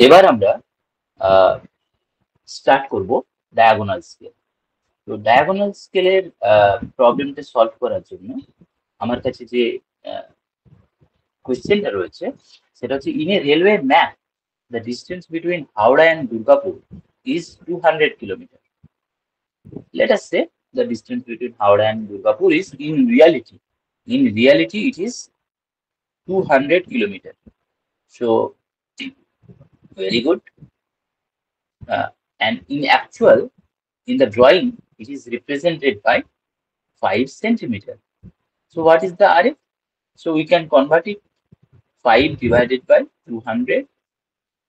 এবার আমরা স্টার্ট করব ডায়াগোনাল স্কেল। তো ডায়াগোনাল স্কেলের প্রবলেমটা সলভ করার জন্য আমার কাছে যে কোয়েশ্চেনটা রয়েছে সেটা হচ্ছে, in a railway map the distance between Howrah and Durgapur is 200 kilometre. Let us say the distance between Howrah and Durgapur is in reality it is 200 kilometer. So very good. And in actual, in the drawing, it is represented by 5 centimeter. So what is the RF? So we can convert it. 5 divided by 200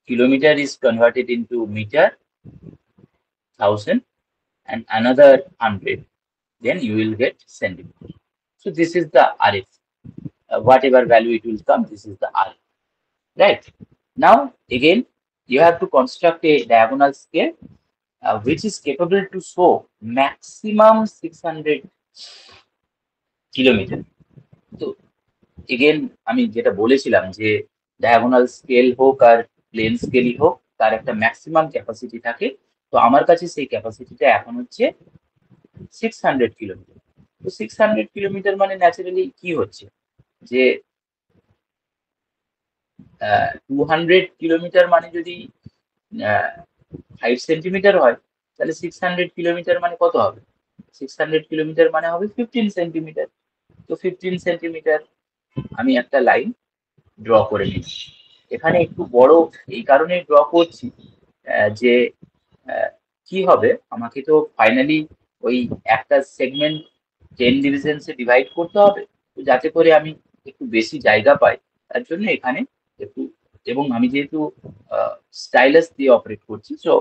kilometer is converted into meter, 1000, and another 100. Then you will get centimeter. So this is the RF. Whatever value it will come, this is the RF. Right. Now, again, you have to construct a diagonal scale which is capable to show maximum 600 kilometre. তো again আমি যেটা বলেছিলাম যে diagonal scale হোক আর plane স্কেলই হোক, তার একটা maximum capacity থাকে। তো আমার কাছে সেই ক্যাপাসিটিটা এখন হচ্ছে 600 কিলোমিটার। তো 600 কিলোমিটার মানে ন্যাচারালি কি হচ্ছে যে 200 কিলোমিটার মানে যদি 5 সেন্টিমিটার হয়, তাহলে 600 কিলোমিটার মানে কত হবে? 600 কিলোমিটার মানে হবে 15 সেন্টিমিটার। তো 15 সেন্টিমিটার আমি একটা লাইন ড্র করে নিচ্ছি। এখানে একটু বড় এই কারণে ড্র করছি যে কি হবে, আমাকে তো ফাইনালি ওই একটা সেগমেন্ট 10 ডিভিশনসে ডিভাইড করতে হবে, যাতে করে আমি একটু বেশি জায়গা পাই। তার জন্য এখানে একটু, এবং আমি যেহেতু স্টাইলাস দিয়ে অপারেট করছি, তো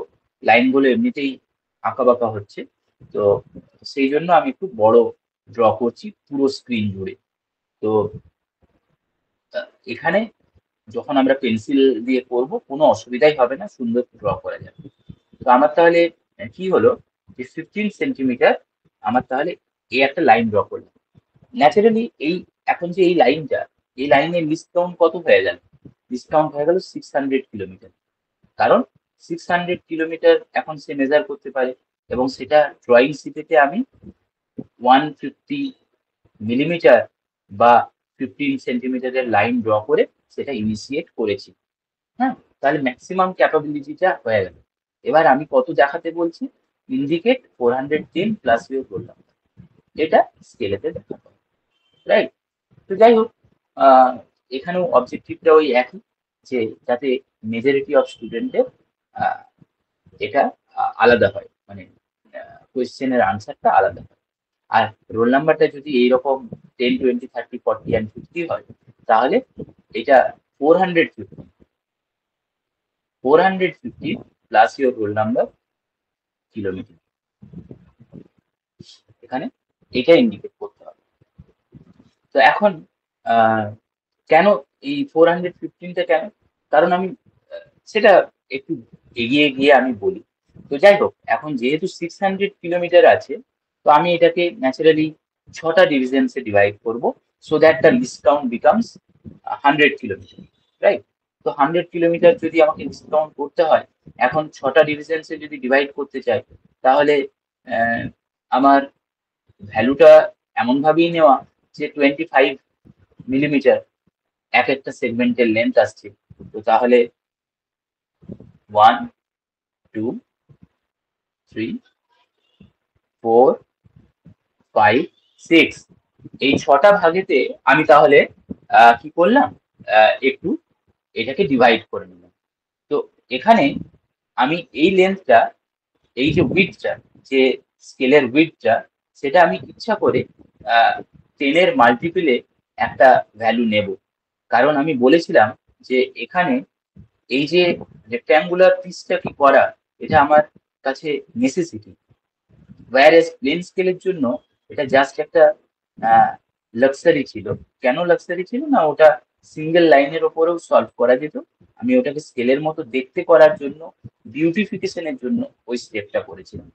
লাইনগুলো এমনিতেই আঁকা বাঁকা হচ্ছে। তো সেই জন্য আমি একটু বড় ড্র করছি পুরো স্ক্রিন জুড়ে। তো এখানে যখন আমরা পেন্সিল দিয়ে করব কোনো অসুবিধাই হবে না, সুন্দর ড্র করা যাবে। তো আমার তাহলে কি হলো যে 15 সেন্টিমিটার আমার তাহলে এই একটা লাইন ড্র করলাম। ন্যাচারালি এখন যে এই লাইনটা, এই লাইনের ডিসকাউন্ট কত হয়ে গেল? ডিসকাউন্ট হয়ে গেল 600 কিলোমিটার। কারণ 600 কিলোমিটার এখন সে মেজার করতে পারে, এবং সেটা ড্রয়িং শিটেতে আমি 150 মিলিমিটার বা 15 সেন্টিমিটারের লাইন ড্র করে সেটা ইনিশিয়েট করেছি। হ্যাঁ, তাহলে ম্যাক্সিমাম ক্যাপাবিলিটিটা হয়ে গেল। এবার আমি কত দেখাতে বলছি? ইন্ডিকেট 410 প্লাস ইউর করলাম, এটা স্কেলেতে দেখাতে হবে। রাইট। তো যাই হোক, এখানেও অবজেক্টিভটা ওই একই, যে যাতে মেজরিটি অফ স্টুডেন্টের এটা আলাদা হয়, মানে কোয়েশ্চেনের আনসারটা আলাদা হয়। আর রোল নাম্বারটা যদি এইরকম 10, 20, 30, 40 and 50 হয়, তাহলে এটা 450 plus your roll number kilometre, এখানে এটা ইন্ডিকেট করতে হবে। তো এখন কেন এই 415টা কেন? কারণ আমি সেটা একটু এগিয়ে গিয়ে আমি বলি। তো যাই হোক, এখন যেহেতু 600 কিলোমিটার আছে, তো আমি এটাকে ন্যাচারালি 6টা ডিভিশনসে ডিভাইড করব, so that the list count becomes 100 kilometre. Right. তো 100 কিলোমিটার যদি আমাকে লিস্ট কাউন্ট করতে হয়, এখন 6টা ডিভিশনসে যদি ডিভাইড করতে চাই, তাহলে আমার ভ্যালুটা এমন ভাবেই নেওয়া যে 25 মিলিমিটার এক একটা সেগমেন্টের লেন্থ আসছে। তো তাহলে 1, 2, 3, 4, 5, 6, এই 6টা ভাগেতে আমি তাহলে কি করলাম, একটু এটাকে ডিভাইড করে নিলাম। তো এখানে আমি এই লেন্থটা, এই যে উইডথটা, যে স্কেলের উইডথটা, সেটা আমি ইচ্ছা করে 10-এর মাল্টিপলে একটা ভ্যালু নেব। কারণ আমি বলেছিলাম যে এখানে এই যে রেক্ট্যাঙ্গুলার পিসটা কি করা, এটা আমার কাছে নেসেসিটি। ওয়্যারএজ প্লেন স্কেলের জন্য এটা জাস্ট একটা লাক্সারি ছিল। কেন লাক্সারি ছিল না, ওটা সিঙ্গেল লাইনের ওপরেও সলভ করা যেত। আমি ওটাকে স্কেলের মতো দেখতে করার জন্য, বিউটিফিকেশনের জন্য ওই স্টেপটা করেছিলাম।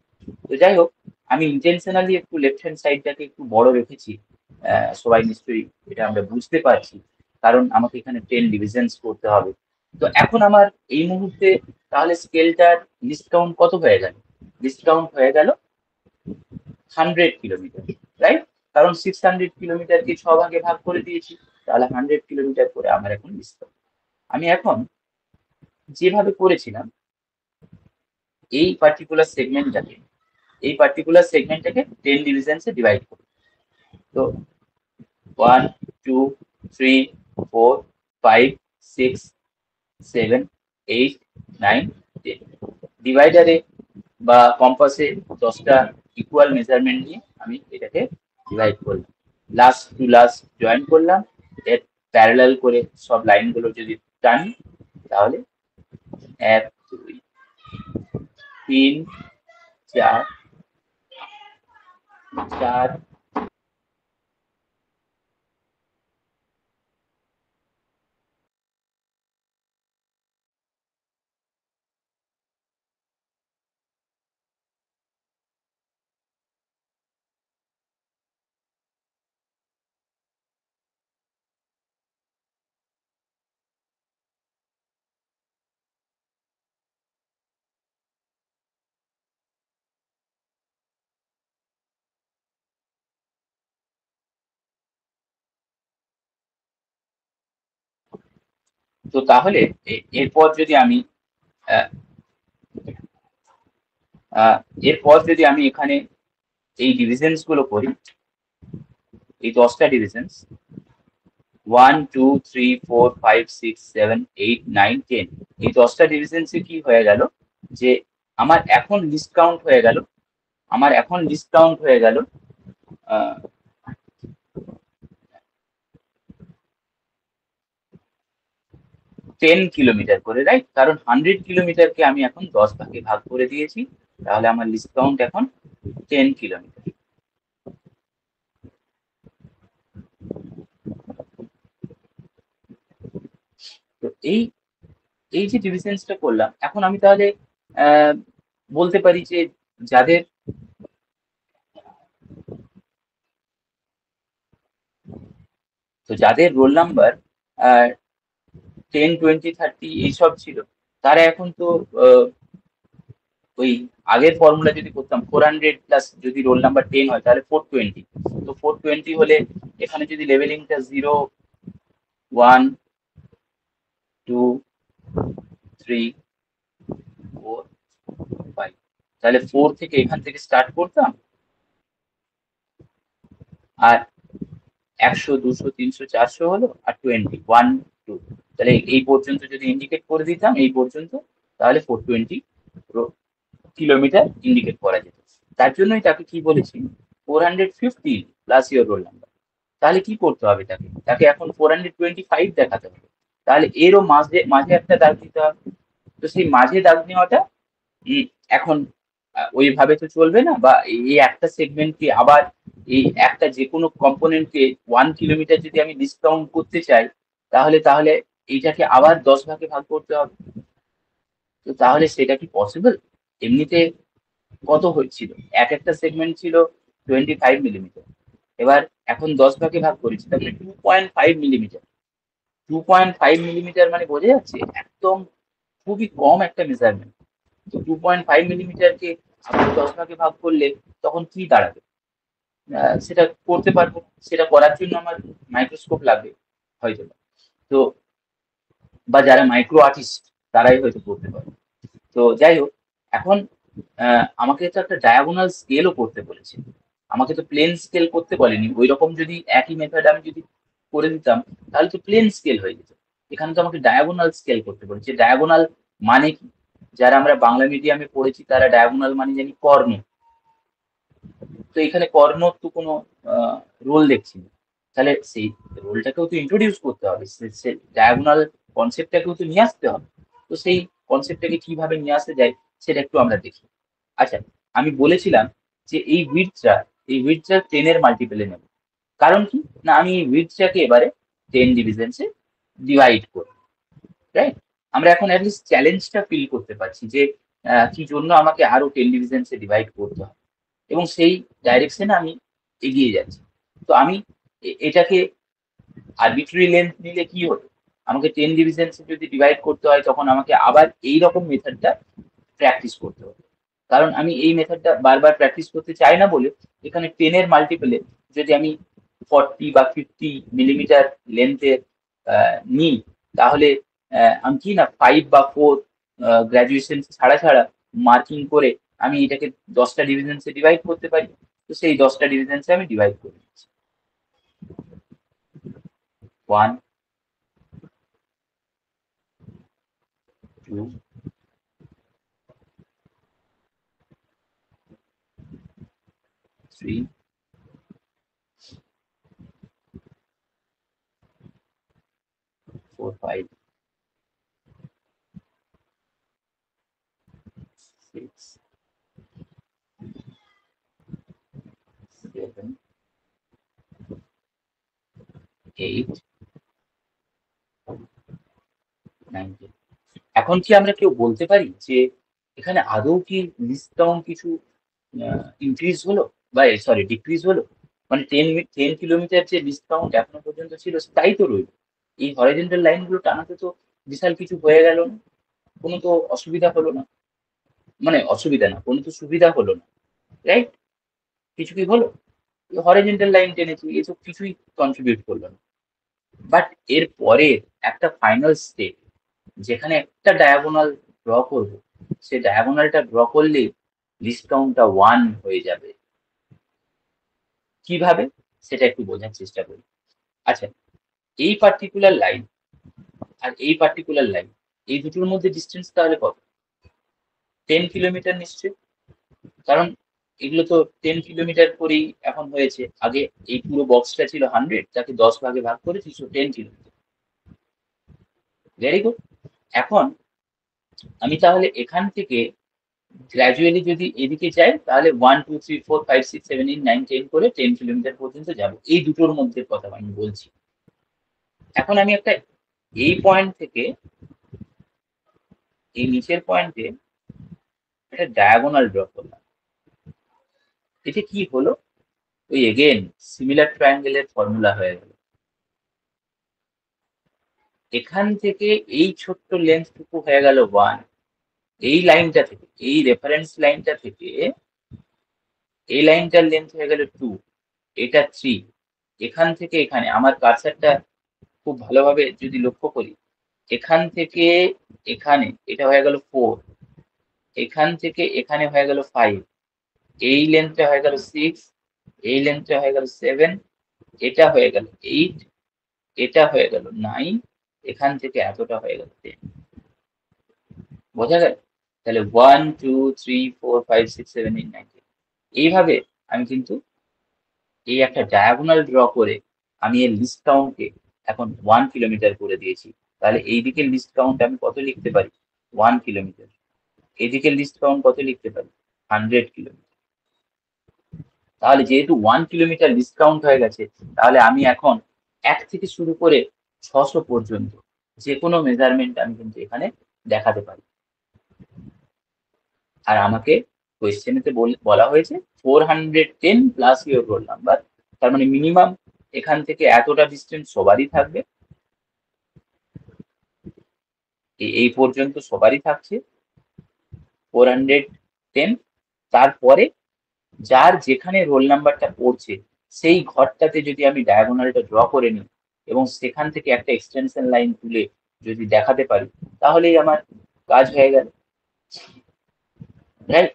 তো যাই হোক, আমি ইন্টেনশনালি একটু লেফট হ্যান্ড সাইডটাকে একটু বড় রেখেছি। সবাই নিশ্চয়ই এটা আমরা বুঝতে পারছি, কারণ আমাকে এখানে 10 ডিভিশনস করতে হবে। তো এখন আমার এই মুহূর্তে তাহলে স্কেলটার ডিসকাউন্ট কত হয়ে গেল? ডিসকাউন্ট হয়ে গেল 100 কিলোমিটার, রাইট? কারণ 600 কিলোমিটারকে 6 ভাগে ভাগ করে দিয়েছি, তাহলে 100 কিলোমিটার করে আমার এখন ডিসকাউন্ট। আমি এখন যেভাবে করেছিলাম এই পার্টিকুলার সেগমেন্টটাকে 10 ডিভিশনসে ডিভাইড করি। তো 1, 2, 3, 4, 5, 6, 7, 8, 9, 10 ডিভাইডারে বা কম্পাসে 10টা ইকুয়াল মেজারমেন্ট নিয়ে আমি এটাকে ডিভাইড করলাম, লাস্ট টু লাস্ট জয়েন করলাম, এর প্যারালাল করে সব লাইনগুলো যদি টানি তাহলে 1, 2, 3, 4, 4, তো তাহলে এরপর যদি আমি আহ, আহ, এরপর যদি আমি এখানে এই ডিভিশনস গুলো করি, এই 10টা ডিভিশনস 1, 2, 3, 4, 5, 6, 7, 8, 9, 10 এই 10টা ডিভিশনসে কি হয়ে গেল যে আমার এখন ডিসকাউন্ট হয়ে গেল, আমার এখন ডিসকাউন্ট হয়ে গেল 10 কিলোমিটার করে, রাইট? কারণ 100 কিলোমিটারকে আমি এখন 10 ভাগে ভাগ করে দিয়েছি, তাহলে আমার ডিসকাউন্ট এখন 10 কিলোমিটার। তো এই এই যে ডিভিশনসটা করলাম, এখন আমি তাহলে আহ, বলতে পারি যে যাদের যাদের রোল নাম্বার 10, 20, 30 এইসব ছিল, তারা এখন তো ওই আগের ফর্মুলা যদি করতাম 400 প্লাস যদি রোল নাম্বার 10 হয় তাহলে 420। তো 420 হলে এখানে যদি লেভেলিংটা 0, 1, 2, 3, 4, 5, তাহলে 4 থেকে এখান থেকে স্টার্ট করতাম, আর 100, 200, 300, 400 হলো, আর 20, 1, 2, তাহলে এই পর্যন্ত যদি ইন্ডিকেট করে দিতাম এই পর্যন্ত, তাহলে 420 কিলোমিটার ইন্ডিকেট করা যেত। তার জন্যই তাকে কি বলেছি, 450 প্লাস ইওর রোল নাম্বার। তাহলে কি করতে হবে, তাকে তাকে এখন 425 দেখাতে হবে, তাহলে এরও মাঝে মাঝে একটা দাগ দিতে হবে। তো সেই মাঝে দাগ নেওয়াটা উম, এখন ওইভাবে তো চলবে না, বা এই একটা সেগমেন্টকে আবার এই একটা যে কোনো কম্পোনেন্টকে 1 কিলোমিটার যদি আমি ডিসকাউন্ট করতে চাই, তাহলে তাহলে এইটাকে আবার 10 ভাগে ভাগ করতে হবে। তো তাহলে সেটা কি পসিবল? এমনিতে কত হচ্ছিল, এক একটা সেগমেন্ট ছিল 25 মিলিমিটার, এবার এখন 10 ভাগে ভাগ করেছি, তাহলে 2.5 মিলিমিটার। 2.5 মিলিমিটার মানে বোঝা যাচ্ছে একদম খুবই কম একটা মেজারমেন্ট। তো 2.5 মিলিমিটারকে আপনি 10 ভাগে ভাগ করলে তখন কি দাঁড়াবে? সেটা করতে পারবো না। সেটা করার জন্য আমার মাইক্রোস্কোপ লাগবে হয়তো। তো বা যারা মাইক্রো আর্টিস্ট তারাই হয়তো করতে পারবে। তো যাই হোক, এখন আমাকে তো একটা ডায়াগোনাল স্কেলও করতে বলেছে, আমাকে তো প্লেন স্কেল করতে বলেনি। ওই রকম যদি একই মেথড আমি যদি করে দিতাম তাহলে তো প্লেন স্কেল হয়ে যেত। এখানে তো আমাকে ডায়াগোনাল স্কেল করতে বলেছে। ডায়াগোনাল মানে কি? যারা আমরা বাংলা মিডিয়ামে পড়েছি তারা ডায়াগোনাল মানে জানি কর্ণ। তো এখানে কর্ণর তো কোনো রোল দেখছি না, তাহলে সেই রোলটাকেও তো ইন্ট্রোডিউস করতে হবে, ডায়াগোনাল কনসেপ্টটাকেও তো নিয়ে আসতে হবে। তো সেই কনসেপ্টটাকে কিভাবে নিয়ে আসতে যায় সেটা একটু আমরা দেখি। আচ্ছা, আমি বলেছিলাম যে এই উইথটা 10-এর মাল্টিপেলে নেব। কারণ কি না, আমি এই উইথটাকে এবারে 10 ডিভিশনসে ডিভাইড করব, রাইট? আমরা এখন অ্যাটলিস্ট চ্যালেঞ্জটা ফিল করতে পারছি যে কি জন্য আমাকে আরো 10 ডিভিশনসে ডিভাইড করতে হবে, এবং সেই ডাইরেকশনে আমি এগিয়ে যাচ্ছি। তো আমি এটাকে আরবিট্রারি লেন্থ নিলে কি হতো, আমাকে 10 ডিভিশনস যদি ডিভাইড করতে হয় তখন আমাকে আবার এই রকম মেথডটা প্র্যাকটিস করতে হবে। কারণ আমি এই মেথডটা বারবার প্র্যাকটিস করতে চাই না বলে এখানে 10 এর মাল্টিপলে যদি আমি 40 বা 50 মিলিমিটার লেন্থের নিই, তাহলে আমি কি না 5 বা 4 গ্রাজুয়েশন ছাড়া ছাড়া মার্কিং করে আমি এটাকে 10টা ডিভিশনসে ডিভাইড করতে পারি। তো সেই 10টা ডিভিশনসে আমি ডিভাইড করে দিচ্ছি। 1, 2, 3, 4, 5, 6, 7, 8, 9, 10। এখন কি আমরা কেউ বলতে পারি যে এখানে আদৌ কি লিস্ট কাউন্ট কিছু ইনক্রিজ হলো বা সরি ডিক্রিজ হলো? মানে 10 কিলোমিটার যে লিস্ট কাউন্ট এখনো পর্যন্ত ছিল তাই তো রইল। এই হরাইজন্টাল লাইনগুলো টানাতে তো বিশাল কিছু হয়ে গেল না, কোনো তো অসুবিধা হলো না, মানে অসুবিধা না, কোনো তো সুবিধা হলো না, রাইট? কিছু কি হলো? হরাইজন্টাল লাইন টেনেছি, এসব কিছুই কন্ট্রিবিউট করলো না। বাট এর পরে একটা ফাইনাল স্টেপ যেখানে একটা ডায়াগোনাল ড্র করব, সে ডায়াগোনালটা ড্র করলেই লিস্ট কাউন্টটা 1 হয়ে যাবে। কিভাবে সেটা একটু বোঝার চেষ্টা করি। আচ্ছা, এই পার্টিকুলার লাইন আর এই পার্টিকুলার লাইন, এই দুটোর মধ্যে ডিস্টেন্স তাহলে কত? 10 কিলোমিটার নিশ্চয়ই। কারণ এগুলো তো 10 কিলোমিটার করেই এখন হয়েছে। আগে এই পুরো বক্সটা ছিল 100, তাকে 10 ভাগে ভাগ করেছি, সো 10 কিলোমিটার। Very good. এখন আমি তাহলে এখান থেকে গ্র্যাজুয়ালি যদি এদিকে যাই, তাহলে 1, 2, 3, 4, 5, 6, 7, 8, 9, 10 করে 10 কিলোমিটার পর্যন্ত যাব। এই দুটোর মধ্যে কথা আমি বলছি। এখন আমি একটা এই পয়েন্ট থেকে এই নিচের পয়েন্টে একটা ডায়াগোনাল ড্র করলাম। এতে কি হলো? ওই এগেন সিমিলার ট্রায়াঙ্গেলের ফর্মুলা হয়ে গেল। এখান থেকে এই ছোট্ট লেন্থটুকু হয়ে গেল 1। এই লাইনটা থেকে, এই রেফারেন্স লাইনটা থেকে এই লাইনটার লেন্থ হয়ে গেল 2, এটা 3। এখান থেকে এখানে আমার কার্সারটা খুব ভালোভাবে যদি লক্ষ্য করি, এখান থেকে এখানে এটা হয়ে গেল 4, এখান থেকে এখানে হয়ে গেল 5, এই লেন্থটা হয়ে গেল 6, এই লেন্থটা হয়ে গেল 7, এটা হয়ে গেল 8, এটা হয়ে গেল 9, এখান থেকে এতটা হয়ে গেল 10। বোঝা গেল? তাহলে 1, 2, 3, 4, 5, 6, 7, 8, 9, 10। এইভাবে আমি কিন্তু এই একটা ডায়াগোনাল ড্র করে আমি এর লিস্ট কাউন্টকে এখন 1 কিলোমিটার করে দিয়েছি। তাহলে এই দিকের লিস্ট কাউন্ট আমি কত লিখতে পারি? 1 কিলোমিটার। এদিকে লিস্ট কাউন্ট কত লিখতে পারি? 100 কিলোমিটার। তাহলে যেহেতু 1 কিলোমিটার লিস্ট কাউন্ট হয়ে গেছে, তাহলে আমি এখন 1 থেকে শুরু করে 600 পর্যন্ত যে কোনো মেজারমেন্ট আমি কিন্তু এখানে দেখাতে পারি। আর আমাকে কোয়েশ্চেনেতে বলা হয়েছে 410 প্লাস ইউর রোল নাম্বার। তার মানে মিনিমাম এখান থেকে এতটা ডিস্টেন্স সবারই থাকবে, এই পর্যন্ত সবারই থাকছে 410। তারপরে যার যেখানে রোল নাম্বারটা পড়ছে সেই ঘরটাতে যদি আমি ডায়াগোনালটা ড্র করে নিই এবং সেখান থেকে একটা এক্সটেনশন লাইন তুলে যদি দেখাতে পারি, তাহলেই আমার কাজ হয়ে গেল, রাইট?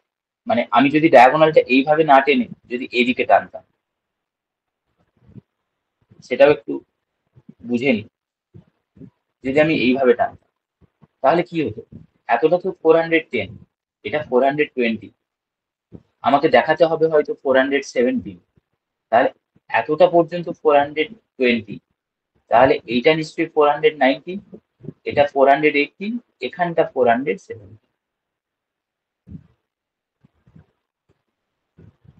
মানে আমি যদি ডায়াগোনালটা এইভাবে না টেনে যদি এদিকে টানতাম, সেটাও একটু বুঝে নিই। যদি আমি এইভাবে টানতাম তাহলে কি হতো? এতটা তো 410, এটা 420, আমাকে দেখাতে হবে হয়তো 417। তাহলে এতটা পর্যন্ত 420, তাহলে এইটা নিশ্চয়ই 419, এটা 418, এখানটা 407।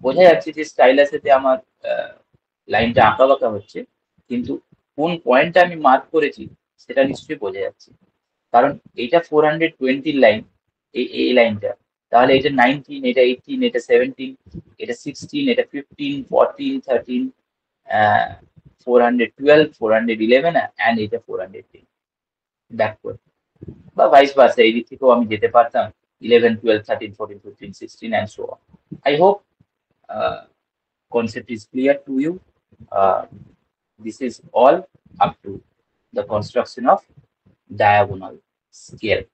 বোঝা যাচ্ছে যে স্টাইলাসেতে আমার লাইনটা আঁকা বাঁকা হচ্ছে, কিন্তু কোন পয়েন্টটা আমি মার্ক করেছি সেটা নিশ্চয়ই বোঝা যাচ্ছে। কারণ এইটা 420 লাইন, এই লাইনটা, তাহলে এটা 19, এটা 18, এটা 17, এটা 16, এটা 15, 14, 13, 412, 411 অ্যান্ড এটা 410। ব্যাকওয়ার্ড, বা ভাইস ভার্সা, এই দিক থেকেও আমি যেতে পারতাম 11, 12, 13, 14, 15, 16 and so on. I hope concept is clear to you. This is all up to the construction of diagonal scale.